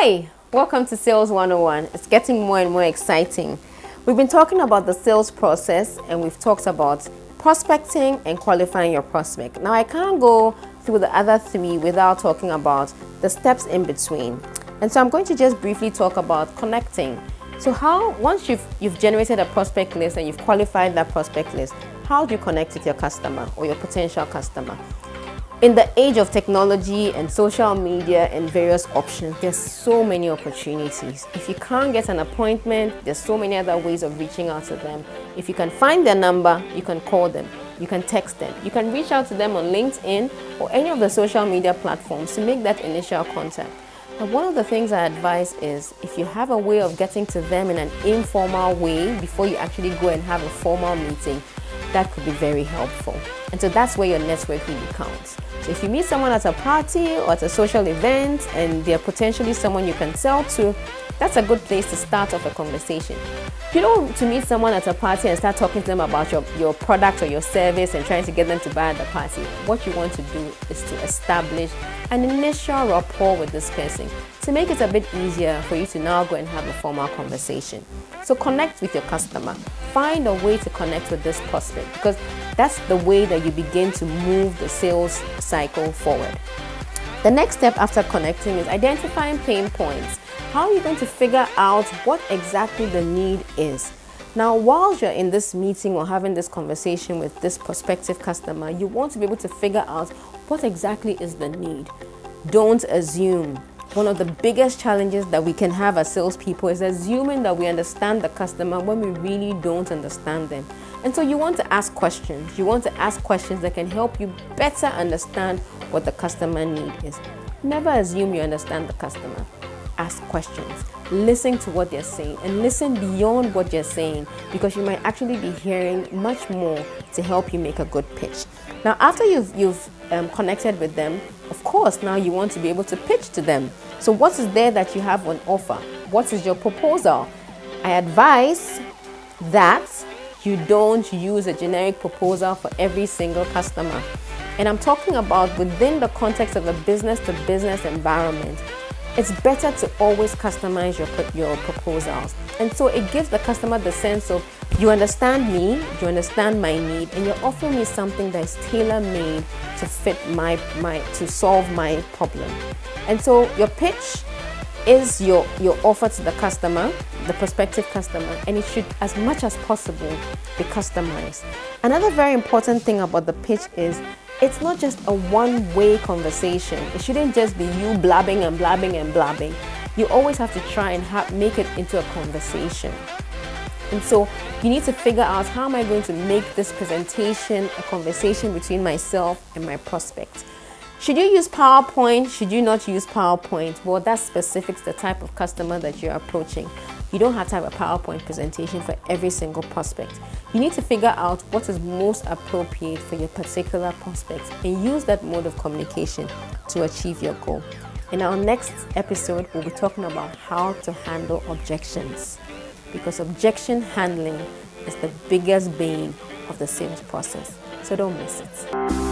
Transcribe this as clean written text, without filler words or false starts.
Hi, welcome to Sales 101. It's getting more and more exciting. We've been talking about the sales process and we've talked about prospecting and qualifying your prospect. Now I can't go through the other three without talking about the steps in between. And so I'm going to just briefly talk about connecting. So once you've generated a prospect list and you've qualified that prospect list, how do you connect with your customer or your potential customer? In the age of technology and social media and various options, there's so many opportunities. If you can't get an appointment, there's so many other ways of reaching out to them. If you can find their number, you can call them, you can text them, you can reach out to them on LinkedIn or any of the social media platforms to make that initial contact. But one of the things I advise is if you have a way of getting to them in an informal way before you actually go and have a formal meeting, that could be very helpful. And so that's where your network really counts. So if you meet someone at a party or at a social event and they're potentially someone you can sell to, that's a good place to start off a conversation. You don't want to meet someone at a party and start talking to them about your product or your service and trying to get them to buy at the party. What you want to do is to establish an initial rapport with this person to make it a bit easier for you to now go and have a formal conversation. So connect with your customer. Find a way to connect with this prospect because that's the way that you begin to move the sales cycle forward. The next step after connecting is identifying pain points. How are you going to figure out what exactly the need is? Now, while you're in this meeting or having this conversation with this prospective customer, you want to be able to figure out what exactly is the need. Don't assume. One of the biggest challenges that we can have as salespeople is assuming that we understand the customer when we really don't understand them. And so you want to ask questions. You want to ask questions that can help you better understand what the customer need is. Never assume you understand the customer. Ask questions. Listen to what they're saying and listen beyond what they're saying because you might actually be hearing much more to help you make a good pitch. Now, after you've connected with them, of course, now you want to be able to pitch to them. So what is there that you have on offer? What is your proposal? I advise that you don't use a generic proposal for every single customer. And I'm talking about within the context of a business-to-business environment. It's better to always customize your proposals. And so it gives the customer the sense of you understand me, you understand my need, and you're offering me something that is tailor-made to fit to solve my problem. And so your pitch is your offer to the customer, the prospective customer, and it should, as much as possible, be customized. Another very important thing about the pitch is it's not just a one-way conversation. It shouldn't just be you blabbing and blabbing and blabbing. You always have to try and make it into a conversation. And so you need to figure out how am I going to make this presentation a conversation between myself and my prospect. Should you use PowerPoint? Should you not use PowerPoint? Well, that's specific to the type of customer that you're approaching. You don't have to have a PowerPoint presentation for every single prospect. You need to figure out what is most appropriate for your particular prospect and use that mode of communication to achieve your goal. In our next episode, we'll be talking about how to handle objections because objection handling is the biggest bane of the sales process. So don't miss it.